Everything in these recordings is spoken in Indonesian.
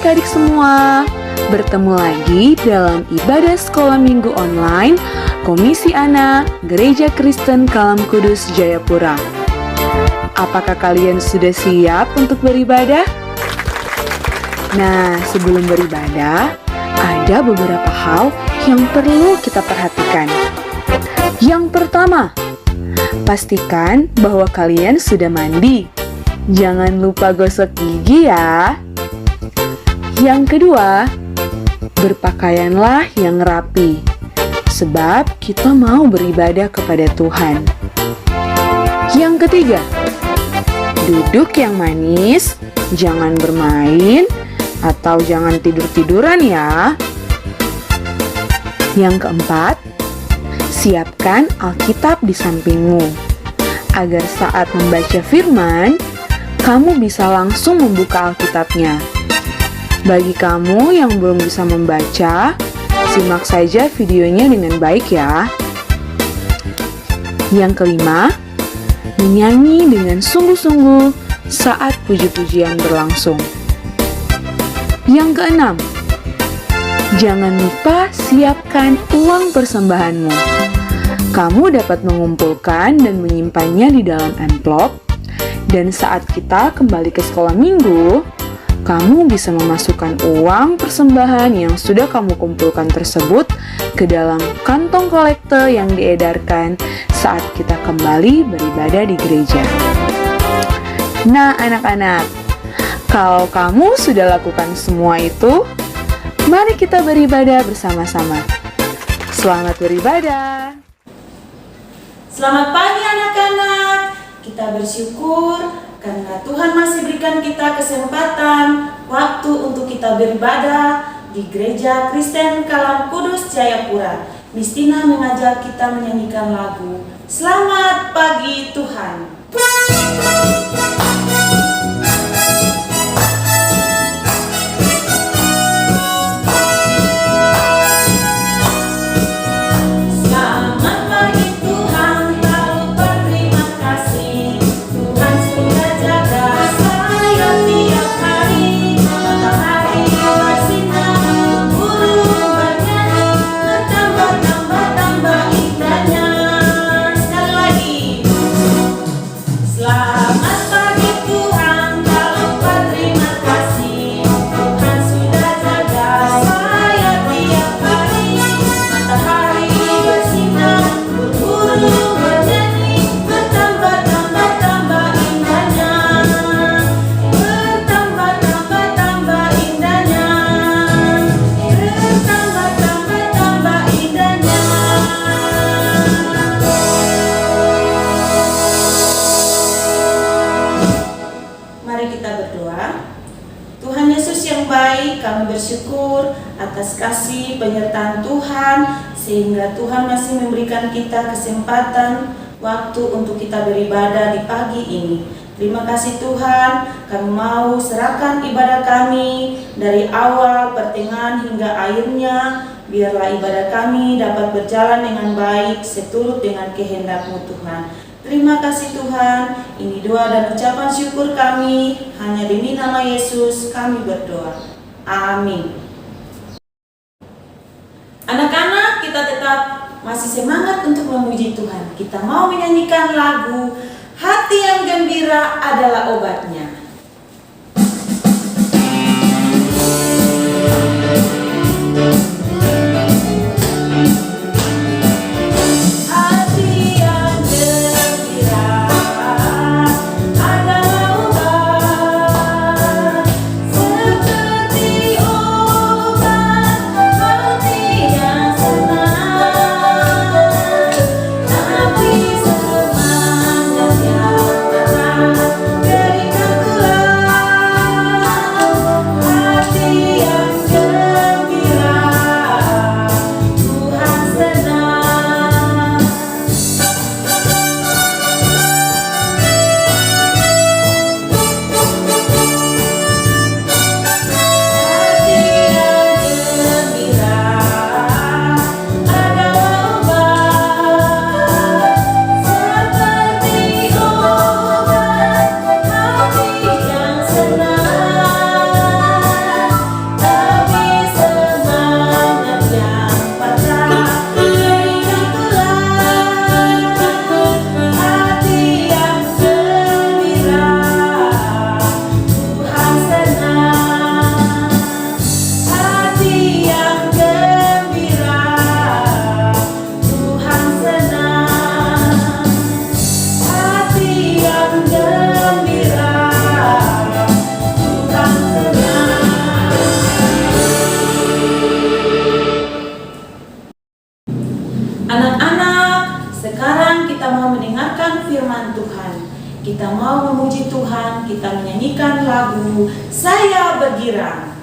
adik-adik semua, bertemu lagi dalam ibadah sekolah minggu online Komisi Anak Gereja Kristen Kalam Kudus Jayapura. Apakah kalian sudah siap untuk beribadah? Nah, sebelum beribadah, ada beberapa hal yang perlu kita perhatikan. Yang pertama, pastikan bahwa kalian sudah mandi. Jangan lupa gosok gigi ya. Yang kedua, berpakaianlah yang rapi, sebab kita mau beribadah kepada Tuhan. Yang ketiga, duduk yang manis, jangan bermain, atau jangan tidur-tiduran ya. Yang keempat, siapkan Alkitab di sampingmu, agar saat membaca firman, kamu bisa langsung membuka Alkitabnya. Bagi kamu yang belum bisa membaca, simak saja videonya dengan baik ya. Yang kelima, menyanyi dengan sungguh-sungguh saat puji-pujian berlangsung. Yang keenam, jangan lupa siapkan uang persembahanmu. Kamu dapat mengumpulkan dan menyimpannya di dalam amplop, dan saat kita kembali ke sekolah minggu, kamu bisa memasukkan uang persembahan yang sudah kamu kumpulkan tersebut ke dalam kantong kolekte yang diedarkan saat kita kembali beribadah di gereja. Nah, anak-anak, kalau kamu sudah lakukan semua itu, mari kita beribadah bersama-sama. Selamat beribadah. Selamat pagi anak-anak. Kita bersyukur karena Tuhan masih berikan kita kesempatan waktu untuk kita beribadah di Gereja Kristen Kalam Kudus Jayapura. Mistina mengajak kita menyanyikan lagu Selamat Pagi Tuhan. Kami bersyukur atas kasih penyertaan Tuhan, sehingga Tuhan masih memberikan kita kesempatan waktu untuk kita beribadah di pagi ini. Terima kasih Tuhan, kami mau serahkan ibadah kami dari awal, pertengahan hingga akhirnya. Biarlah ibadah kami dapat berjalan dengan baik seturut dengan kehendak-Mu Tuhan. Terima kasih Tuhan, ini doa dan ucapan syukur kami, hanya demi nama Yesus kami berdoa. Amin. Anak-anak, kita tetap masih semangat untuk memuji Tuhan. Kita mau menyanyikan lagu Hati yang Gembira Adalah Obatnya. Berikan kita mau memuji Tuhan, kita menyanyikan lagu Saya Bergirang.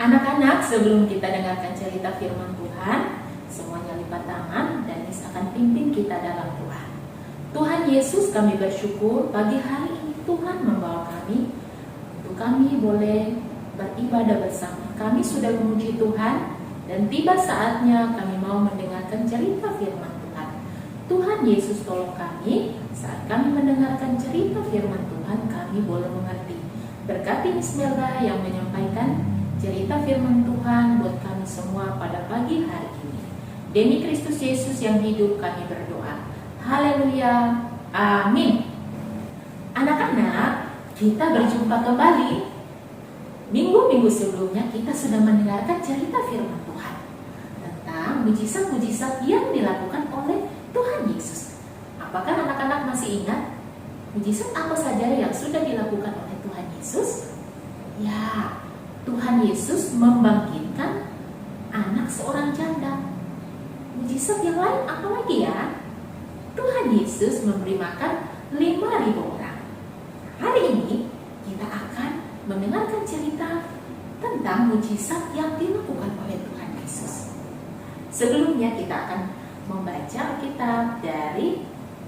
Anak-anak, sebelum kita dengarkan cerita firman Tuhan, semuanya lipat tangan dan Nis akan pimpin kita dalam doa. Tuhan Yesus, kami bersyukur pagi hari ini Tuhan membawa kami untuk kami boleh beribadah bersama. Kami sudah memuji Tuhan dan tiba saatnya kami mau mendengarkan cerita firman Tuhan. Tuhan Yesus tolong kami saat kami mendengarkan cerita firman Tuhan, kami boleh mengerti. Berkati Miss Melda yang menyampaikan cerita firman Tuhan buat kami semua pada pagi hari ini. Demi Kristus Yesus yang hidup kami berdoa. Haleluya. Amin. Anak-anak, kita berjumpa kembali. Minggu-minggu sebelumnya kita sudah mendengarkan cerita firman Tuhan tentang mujizat-mujizat yang dilakukan oleh Tuhan Yesus. Apakah anak-anak masih ingat mujizat apa saja yang sudah dilakukan oleh Tuhan Yesus? Ya, Tuhan Yesus membangkitkan anak seorang janda. Mujizat yang lain apa lagi ya? Tuhan Yesus memberi makan 5.000 orang. Hari ini kita akan mendengarkan cerita tentang mujizat yang dilakukan oleh Tuhan Yesus. Sebelumnya kita akan membaca Alkitab dari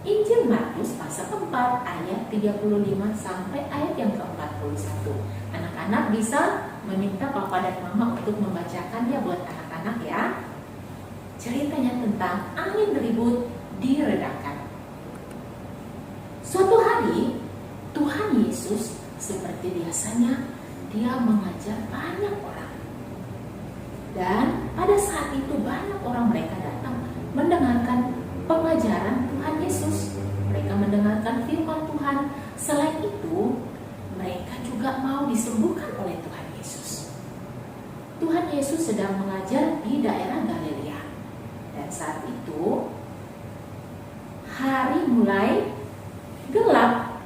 Injil Markus pasal 4 ayat 35 sampai ayat yang ke-41. Anak-anak bisa meminta papa dan mama untuk membacakannya buat anak-anak ya. Ceritanya tentang angin ribut diredakan. Suatu hari Tuhan Yesus seperti biasanya dia mengajar banyak orang. Dan pada saat itu banyak orang mereka datang mendengarkan pengajaran Tuhan Yesus. Mereka mendengarkan firman Tuhan. Selain itu, mereka juga mau disembuhkan oleh Tuhan Yesus. Tuhan Yesus sedang mengajar di daerah Galilea. Dan saat itu, hari mulai gelap.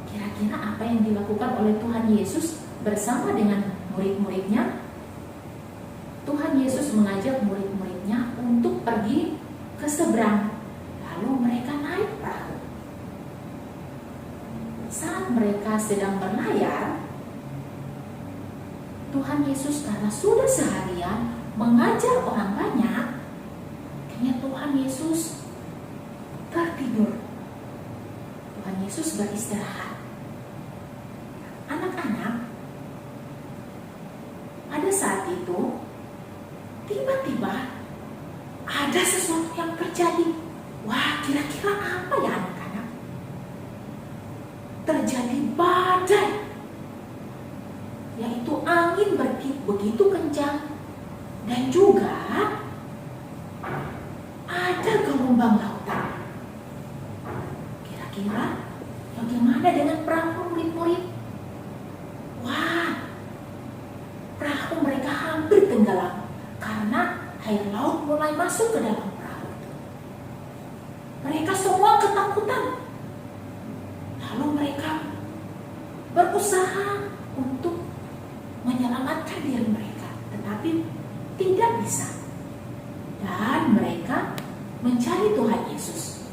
Kira-kira apa yang dilakukan oleh Tuhan Yesus bersama dengan murid-muridnya? Tuhan Yesus mengajak murid-muridnya untuk pergi ke seberang. Lalu mereka naik perahu. Saat mereka sedang berlayar, Tuhan Yesus karena sudah seharian mengajar orang banyak, akhirnya Tuhan Yesus tertidur. Tuhan Yesus beristirahat. Anak-anak, pada saat itu tiba-tiba ada sesuatu yang terjadi. Wah, kira-kira apa ya anak-anak? Terjadi badai, yaitu itu angin bertiup begitu kencang dan juga ada gelombang lautan. Kira-kira bagaimana dengan perahu murid-murid? Wah, perahu mereka hampir tenggelam karena air laut mulai masuk ke dalam perahu itu. Mereka semua ketakutan. Lalu mereka berusaha untuk menyelamatkan diri mereka, tetapi tidak bisa. Dan mereka mencari Tuhan Yesus.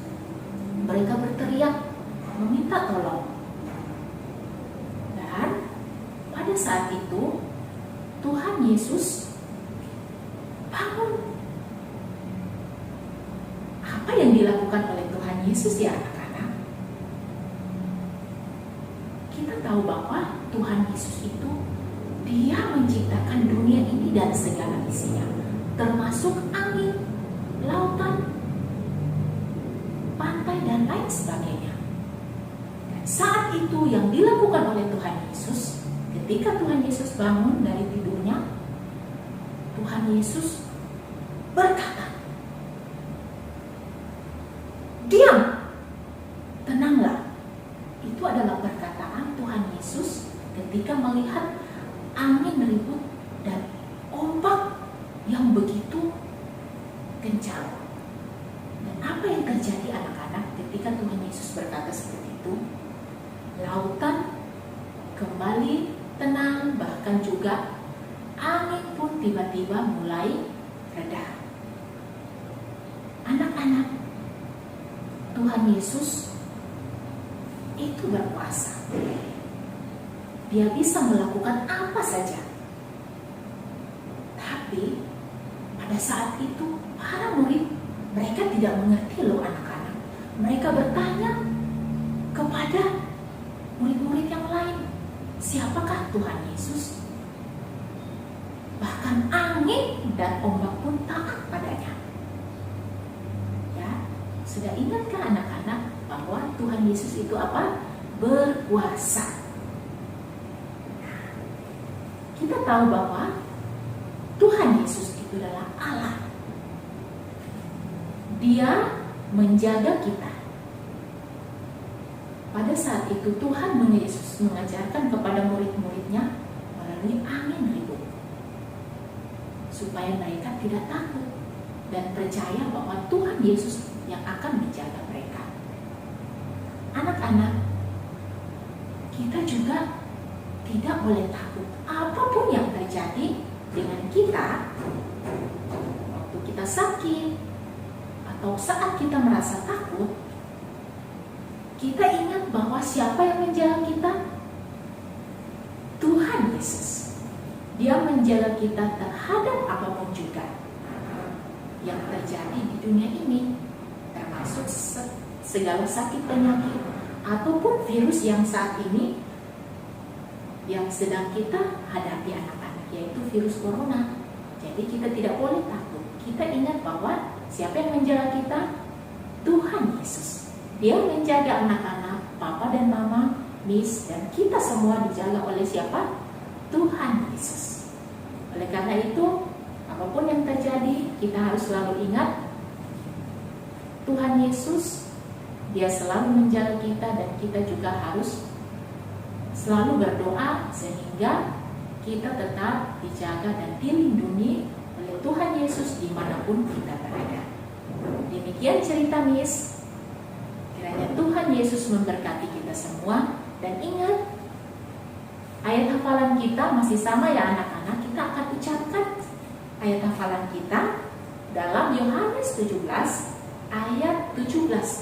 Mereka berteriak meminta tolong. Dan pada saat itu Tuhan Yesus bangun. Apa yang dilakukan oleh Tuhan Yesus ya anak-anak? Kita tahu bahwa Tuhan Yesus itu Dia menciptakan dunia ini dan segala isinya, termasuk angin, lautan, pantai dan lain sebagainya. Dan saat itu yang dilakukan oleh Tuhan Yesus, ketika Tuhan Yesus bangun dari tidurnya, Tuhan Yesus berkata, "Diam, tenanglah." Itu adalah perkataan Tuhan Yesus ketika melihat angin ribut dan ombak yang begitu kencang. Dan apa yang terjadi anak-anak ketika Tuhan Yesus berkata seperti itu? Lautan kembali tenang, bahkan juga angin pun tiba-tiba mulai reda. Anak-anak, Tuhan Yesus itu berkuasa. Dia bisa melakukan apa saja. Tapi pada saat itu para murid, mereka tidak mengerti loh anak-anak. Mereka bertanya kepada murid-murid yang lain, siapakah Tuhan Yesus? Bahkan angin dan ombak pun taat padanya. Ya, sudah ingatkah anak-anak bahwa Tuhan Yesus itu apa? Berkuasa. Kita tahu bahwa Tuhan Yesus itu adalah Allah. Dia menjaga kita. Pada saat itu Tuhan Yesus mengajarkan kepada murid-muridnya melalui angin ribut, supaya mereka tidak takut dan percaya bahwa Tuhan Yesus yang akan menjaga mereka. Anak-anak, kita juga tidak boleh takut apapun yang terjadi dengan kita waktu kita sakit atau saat kita merasa takut. Kita ingat bahwa siapa yang menjaga kita? Tuhan Yesus. Dia menjaga kita terhadap apapun juga yang terjadi di dunia ini, termasuk segala sakit penyakit ataupun virus yang saat ini yang sedang kita hadapi anak-anak, yaitu virus corona. Jadi kita tidak boleh takut. Kita ingat bahwa siapa yang menjaga kita? Tuhan Yesus. Dia menjaga anak-anak, papa dan mama, miss, dan kita semua dijaga oleh siapa? Tuhan Yesus. Oleh karena itu, apapun yang terjadi, kita harus selalu ingat Tuhan Yesus. Dia selalu menjaga kita dan kita juga harus selalu berdoa sehingga kita tetap dijaga dan dilindungi oleh Tuhan Yesus dimanapun kita berada. Demikian cerita Miss. Kiranya Tuhan Yesus memberkati kita semua. Dan ingat, ayat hafalan kita masih sama ya anak-anak. Kita akan ucapkan ayat hafalan kita dalam Yohanes 17 ayat 17b.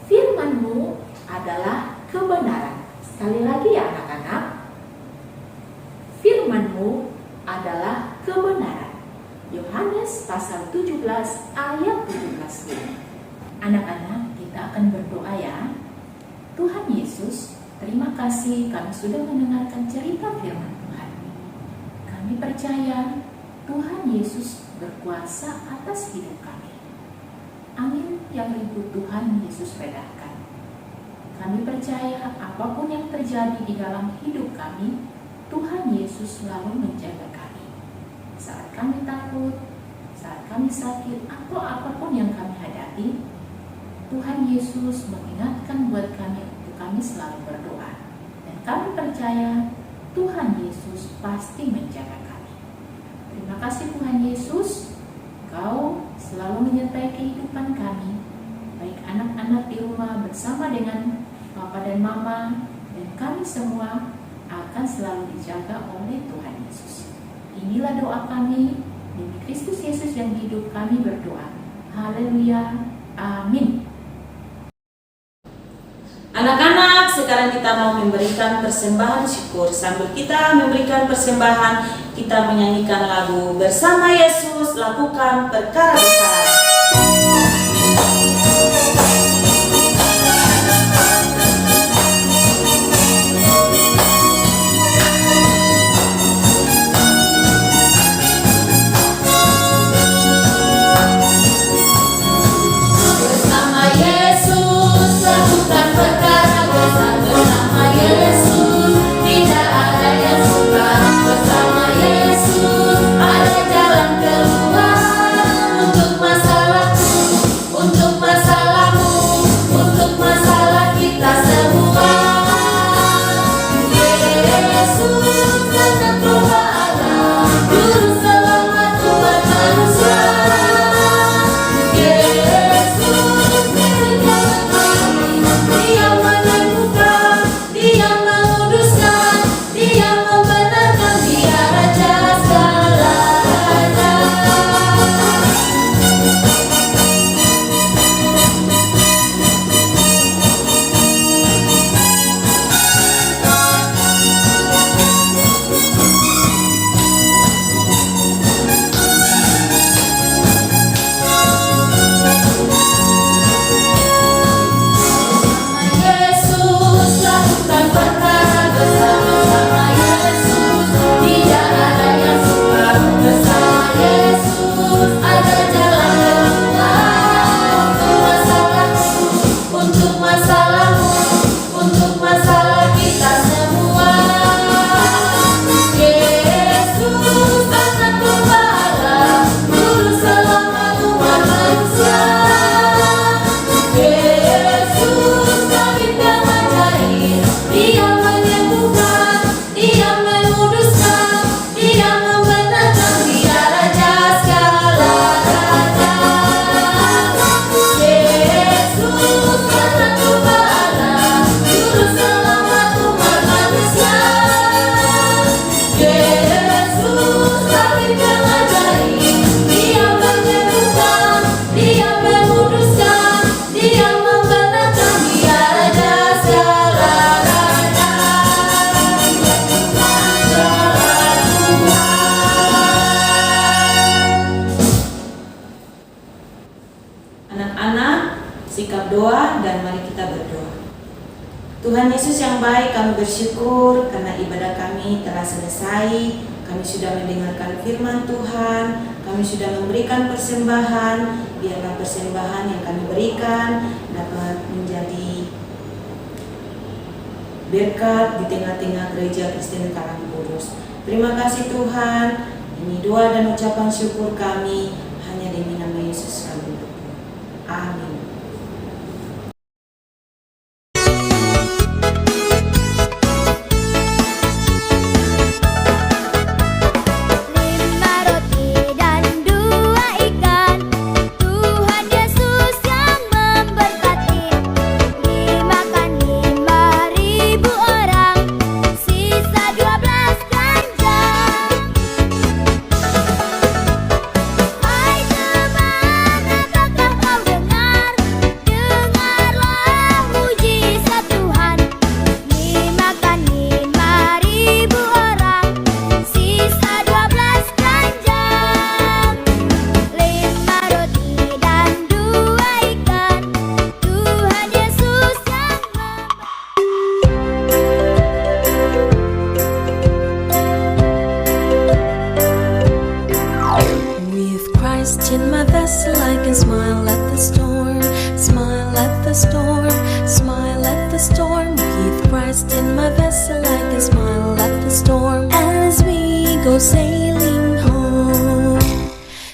Firman-Mu adalah kebenaran. Sekali lagi ya anak-anak, firman-Mu adalah kebenaran. Yohanes pasal 17 ayat 17b. Anak-anak, kita akan berdoa ya. Tuhan Yesus, terima kasih kami sudah mendengarkan cerita firman Tuhan. Kami percaya Tuhan Yesus berkuasa atas hidup kami. Amin. Yang ribut Tuhan Yesus redakan. Kami percaya apapun yang terjadi di dalam hidup kami, Tuhan Yesus selalu menjaga kami. Saat kami takut, saat kami sakit, atau apapun yang kami hadapi, Tuhan Yesus mengingatkan buat kami untuk kami selalu berdoa. Dan kami percaya Tuhan Yesus pasti menjaga kami. Terima kasih Tuhan Yesus, Engkau selalu menyertai kehidupan kami, baik anak-anak di rumah bersama dengan Papa dan Mama, dan kami semua akan selalu dijaga oleh Tuhan Yesus. Inilah doa kami, demi Kristus Yesus yang hidup kami berdoa. Haleluya, amin. Anak-anak, sekarang kita mau memberikan persembahan syukur. Sambil kita memberikan persembahan, kita menyanyikan lagu Bersama Yesus Lakukan Perkara Besar. Sikap doa dan mari kita berdoa. Tuhan Yesus yang baik, kami bersyukur karena ibadah kami telah selesai. Kami sudah mendengarkan firman Tuhan, kami sudah memberikan persembahan. Biarlah persembahan yang kami berikan dapat menjadi berkat di tengah-tengah gereja Kristen Karang Kudus. Terima kasih Tuhan. Ini doa dan ucapan syukur kami hanya demi nama Yesus kami berdoa. Amin. In my vessel I can smile at the storm, smile at the storm, smile at the storm. With Christ in my vessel I can smile at the storm as we go sailing home.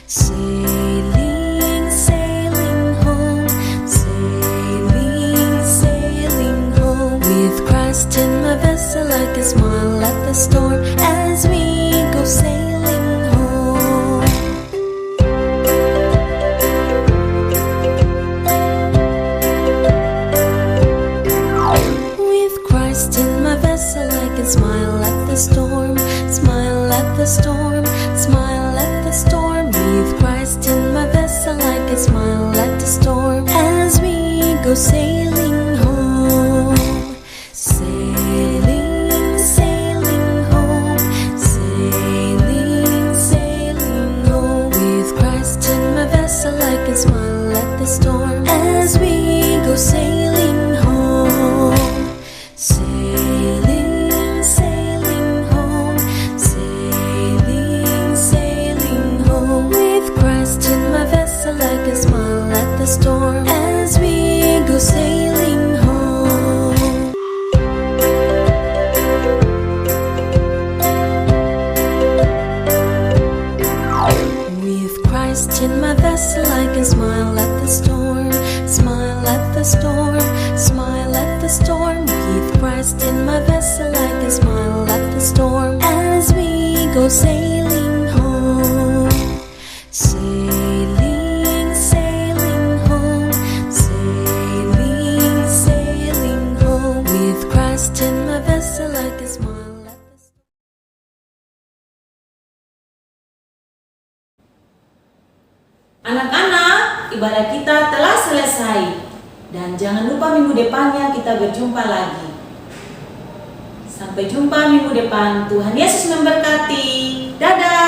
Sailing, sailing home, sailing, sailing home. With Christ in my vessel, I can smile at the storm as we go sailing home. With Christ in my vessel, I can smile at the storm, smile at the storm, smile at the storm. With Christ in my vessel, I can smile at the storm as we go sailing home. Sailing, sailing home, sailing, sailing home. With Christ in my vessel, I can smile at the storm as we go sailing home. Sailing, sailing home, sailing, sailing home. With Christ in my vessel, I can smile at the storm as we go sailing home. With Christ in my vessel, I can smile at the storm, smile at the storm, smile at the storm. With Christ in my vessel, I can smile at the storm as we go sailing home. Sailing, sailing home, sailing, sailing home. With Christ in my vessel, I can smile at the storm. Anak-anak, ibadah kita telah selesai. Dan jangan lupa minggu depannya kita berjumpa lagi. Sampai jumpa minggu depan. Tuhan Yesus memberkati. Dadah.